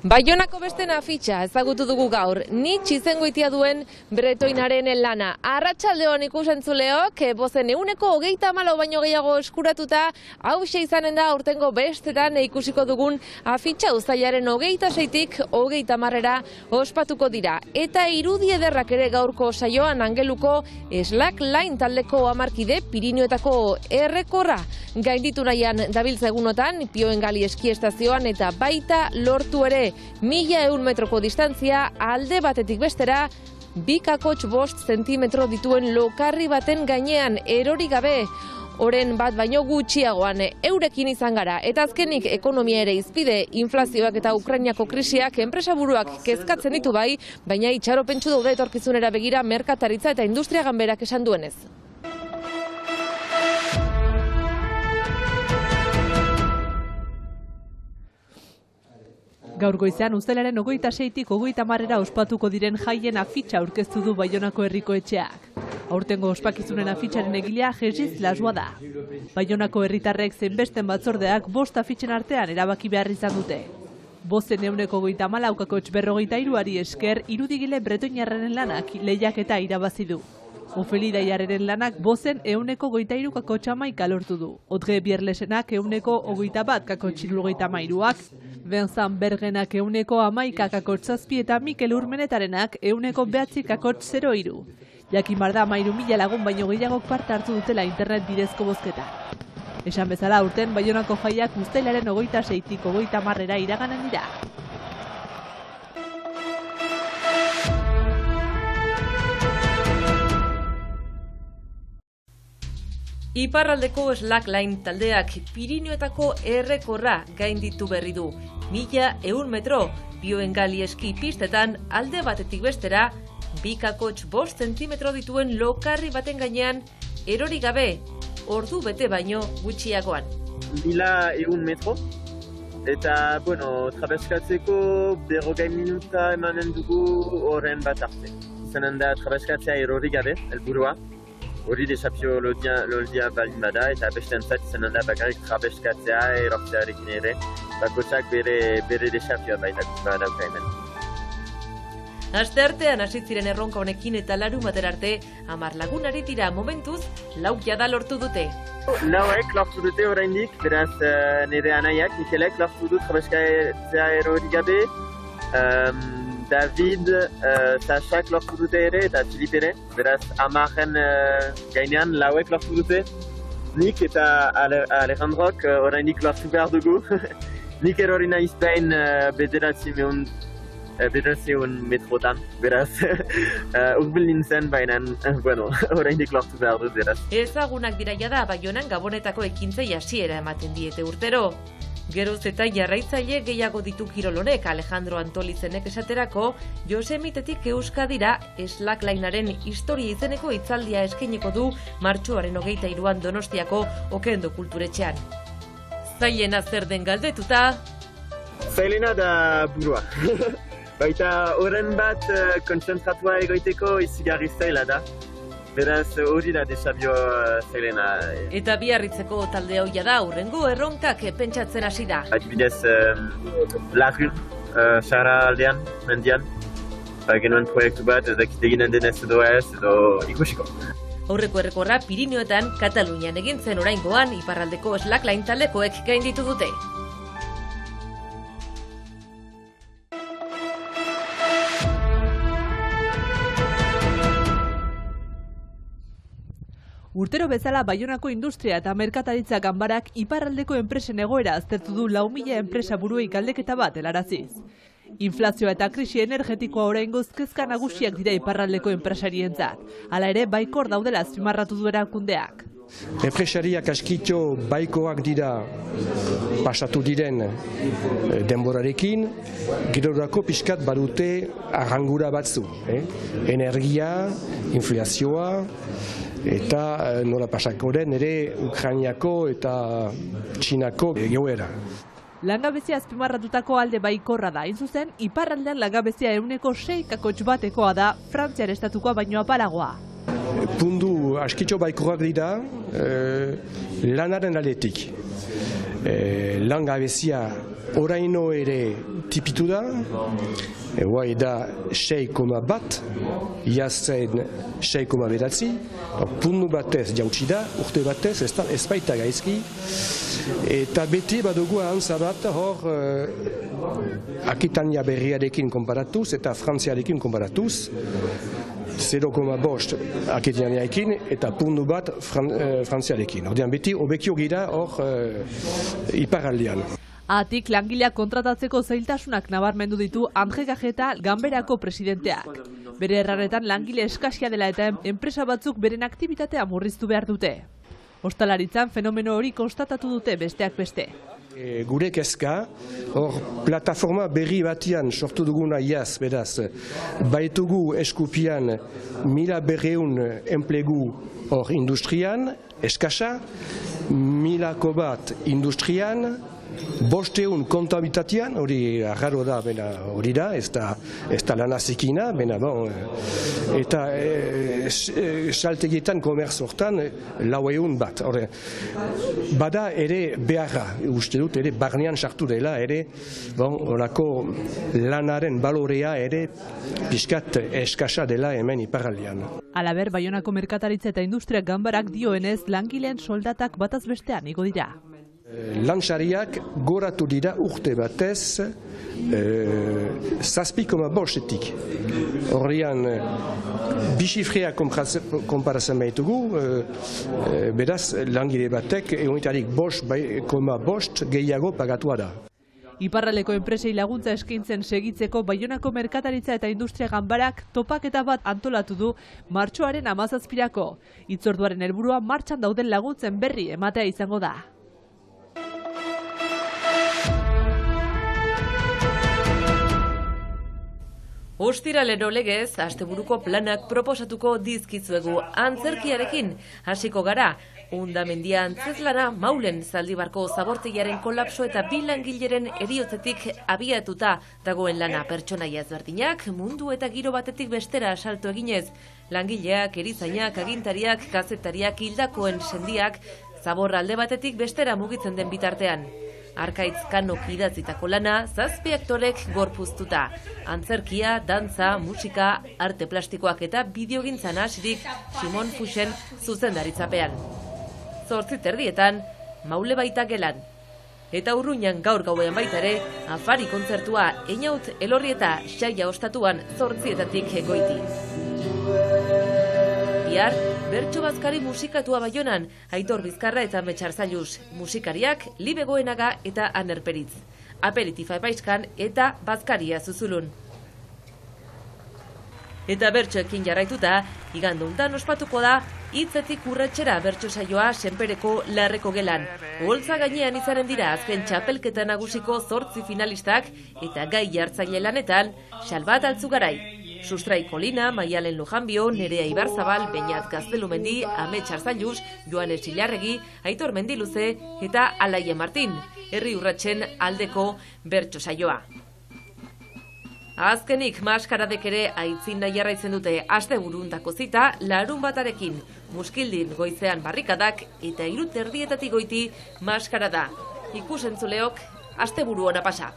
Baionako beste afitxa ezagutu dugu gaur, ni Txizengoitia duen bretoinaren lana. Arratsaldeon ikusentzuleok, bozen 134 baino gehiago eskuratuta, hauxe izanen da aurtengo bestetan ikusiko dugun afitxa uztailaren 26tik 30era ospatuko dira. Eta irudi ederrak ere gaurko saioan Angeluko Slackline taldeko amarkide Pirinioetako errekorra gainditu nahian dabiltza egunotan, Pioengali eskiestazioan eta baita lortu ere 1100 metroko distantzia alde batetik bestera 2,5 zentimetro dituen lokarri baten gainean erori gabe. Oren bat baino gutxiagoan eurekin izan gara. Eta azkenik ekonomia ere izpide, inflazioak eta Ukrainiako krisiak enpresaburuak kezkatzen ditu bai, baina itxaropentsu daude etorkizunera begira merkataritza eta industria ganberak esan duenez. Gaur goizean uztailaren 26tik 30era ospatuko diren jaien afitxa aurkeztu du Baionako herriko etxeak. Aurtengo ospakizunen afitxaren egilea Jeziz Lasua da. Baionako herritarrek zenbesten batzordeak 5 afitxen artean erabaki behar izan dute. Bozen 134 berrogeitairuari esker irudigile bretoinarraren lanak lehiaketa irabazi du. Ofeli Daiarren lanak bozen 123,8 lortu du. Odge Bierlesenak 121,73ak, Vincent Bergenak 111,7 eta Mikel Urmenetarenak 109,03. Jakin da 13.000 lagun baino gehiagok parte hartu dutela internet bidezko bozketa. Esan bezala aurten Baionako jaiak uztailaren 26tik 30era iraganen dira. Iparraldeko Slackline taldeak Pirinioetako errekorra gainditu berri du. 1100 metro, Pioengali eski pistetan alde batetik bestera 2,5 zentimetro dituen lokarri baten gainean erori gabe, ordu bete baino gutxiagoan. 1100 metro, eta, trabeskatzeko 40 minuta emanen dugu horren bat arte. Izanen da trabeskatzea erori gabe, helburua. Hori desafio lordia baldin bada eta bestentzat izanen da bakarrik trabeskatzea erortzearekin ere, bakotsak bere desafioa badauka hemen. Asteartean hasi ziren erronka honekin eta larunbatera arte 10 lagunari tira momentuz 4 jada lortu dute. 4ek lortu dute oraindik, beraz nire anaiak, Mikelek lortu du trabeskatzea erori gabe, David, Sashak lortu dute ere eta Filip ere, beraz 10en gainean 4ek lortu dute. Nik eta Alejandrok oraindik lortu behar dugu. Nik erori naiz behin 900 metrotan, beraz urbil nintzen baina, oraindik lortu behar dut beraz. Ezagunak dira jada Baionan Gabonetako ekintzei hasiera ematen diete urtero. Geroz eta jarraitzaile gehiago ditu kirol honek, Alejandro Antolizenek esaterako, Josemitetik Euskadira Slacklinearen historia izeneko hitzaldia eskainiko du martxoaren 23an Donostiako Okendo kulturetxean. Zailena zer den galdetuta? Zailena da burua. Baita horren bat kontzentratua egoiteko izigarri zaila da. Beraz hori da desafio zailena. Eta Biarritzeko talde hoia da hurrengo erronkak pentsatzen hasi da. Adibidez, Lagun, Sara aldean, mendian, genuen proiektu bat, eginen denez edo ez, edo ikusiko. Aurreko errekorra Pirinioetan, Katalunian egin zen oraingoan, iparraldeko Slackline taldekoek gainditu dute. Urtero bezala Baionako industria eta merkataritza ganbarak iparraldeko enpresen egoera aztertu du 4.000 enpresa buruei galdeketa bat helaraziz. Inflazioa eta krisi energetikoa oraingoz kezka nagusiak dira iparraldeko enpresarientzat. Hala ere baikor daudela azpimarratu du erakundeak. Enpresariak askito baikoak dira pasatu diren denborarekin, gerorako pixkat badute arrangura batzu. Energia, inflazioa, eta nola pasako den ere Ukrainiako eta Txinako egoera. Langabezia azpimarratutako alde baikorra da, hain zuzen, iparraldean langabezia 6,1%koa da, Frantziar estatukoa baino apalagoa. Pundu askitxo baikorrak dira lanaren aldetik. Langabezia oraino ere tipitu da, guai da 6,1, jazen 6,9, puntu batez jautsi da, urte batez ez baita gaizki, eta beti badugu ahantza bat hor Akitania berriarekin konparatuz eta Frantziarekin konparatuz, 0,5 Akitaniarekin eta puntu bat Frantziarekin. Ordean beti hobekio gira hor iparraldean. Atik langileak kontratatzeko zailtasunak nabarmendu ditu Andre Gajeta Ganberako presidenteak. Bere erraretan langile eskasia dela eta enpresa batzuk beren aktibitatea murriztu behar dute. Ostalaritzan fenomeno hori konstatatu dute besteak beste. Gure kezka, hor plataforma berri batian sortu duguna iaz, beraz, baitugu eskupian 1.200 enplegu hor industrian, eskasa, 1.000 bat industrian, 500 kontabilitatean, hori arraro da, hori da, ez da lanazikina, eta saltegietan komerz hortan 400 bat. Bada ere beharra, uste dut, ere barnean sartu dela, ere horako lanaren balorea ere pixkat eskasa dela hemen iparraldean. Halaber, Baionako merkataritza eta industria ganbarak dioenez, langileen soldatak bataz bestean igo dira. Lantzariak goratu dira urte batez 7,5-etik. Horrean, bisifrea konparatzen behitugu, beraz, langile batek egunetarik 5,5 gehiago pagatua da. Iparraldeko enpresei laguntza eskaintzen segitzeko Baionako merkataritza eta industria ganbarak topaketa bat antolatu du martxoaren 17-ako. Hitzorduaren helburua martxan dauden laguntzen berri ematea izango da. Ostiralero legez, asteburuko planak proposatuko dizkizuegu antzerkiarekin hasiko gara. Hondamendia antzezlana Maulen Zaldibarko zabortegiaren kolapso eta bi langileren heriotzetik abiatuta dagoen lana. Pertsonaia ezberdinak mundu eta giro batetik bestera salto eginez. Langileak, erizainak, agintariak, kazetariak, hildakoen sendiak, zabor alde batetik bestera mugitzen den bitartean. Arkaitz Kanok idatzitako lana, 7 aktorek gorpuztuta. Antzerkia, dantza, musika, arte plastikoak eta bideogintzan hasirik Simon Fuxen zuzendaritzapean. 8:30 Maule baita gelan. Eta Urruñan gaur gauean baita ere, afari kontzertua Einaut Elorrieta Xaia ostatuan 8:00-etatik goiti. Bihar, bertso bazkari musikatua Baionan, Aitor Bizkarra eta Metxarzailuz, musikariak Libe Goenaga eta Aner Peritz. Aperitifa Epaiskan eta bazkaria Zuzulun. Eta bertsoekin jarraituta, iganduntan ospatuko da, hitzetik urretxera bertso saioa Senpereko Larreko gelan. Oholtza gainean izanen dira azken txapelketa nagusiko 8 finalistak eta gai jartzaile lanetan, Xalbat Altzugarai. Sustrai Kolina, Maialen Lujanbio, Nerea Ibarzabal, Beñat Gaztelumendi, Amets Arzailuz, Joanes Ilarregi, Aitor Mendiluze eta Alaie Martin, herri urratsen aldeko bertso saioa. Azkenik, maskaradek ere aitzina jarraitzen dute asteburuntako zita larunbatarekin. Muskildin goizean barrikadak eta 3:30 goiti maskarada. Ikusentzuleok asteburu ona pasa.